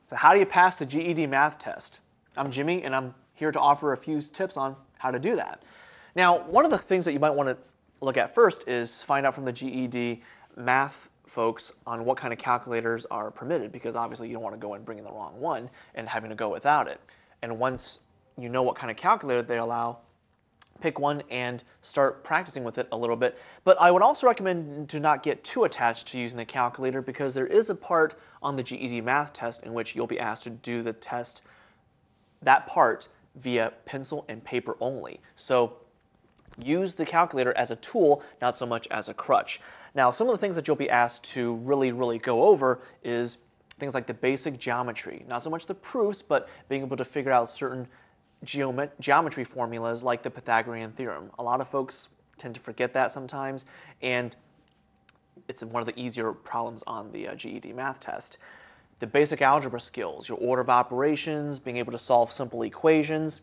So how do you pass the GED math test? I'm Jimmy, and I'm here to offer a few tips on how to do that. Now, one of the things that you might want to look at first is find out from the GED math folks on what kind of calculators are permitted, because obviously you don't want to go and bring in the wrong one and having to go without it. And once you know what kind of calculator they allow, pick one and start practicing with it a little bit. But I would also recommend to not get too attached to using the calculator, because there is a part on the GED math test in which you'll be asked to do the test, that part, via pencil and paper only. So use the calculator as a tool, not so much as a crutch. Now, some of the things that you'll be asked to really go over is things like the basic geometry. Not so much the proofs, but being able to figure out certain geometry formulas like the Pythagorean theorem. A lot of folks tend to forget that sometimes, and it's one of the easier problems on the GED math test. The basic algebra skills, your order of operations, being able to solve simple equations.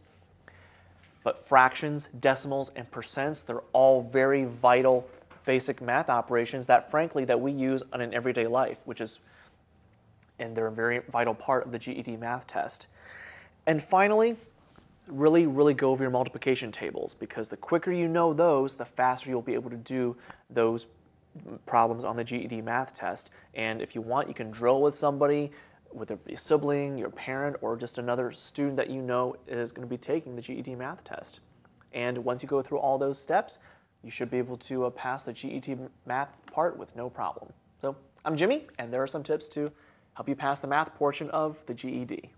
But fractions, decimals, and percents, they're all very vital basic math operations that, frankly, that we use on an everyday life, and they're a very vital part of the GED math test. And finally, really go over your multiplication tables, because the quicker you know those, the faster you'll be able to do those problems on the GED math test. And if you want, you can drill with somebody, whether it be a sibling, your parent, or just another student that you know is going to be taking the GED math test. And once you go through all those steps, you should be able to pass the GED math part with no problem. So I'm Jimmy, and there are some tips to help you pass the math portion of the GED.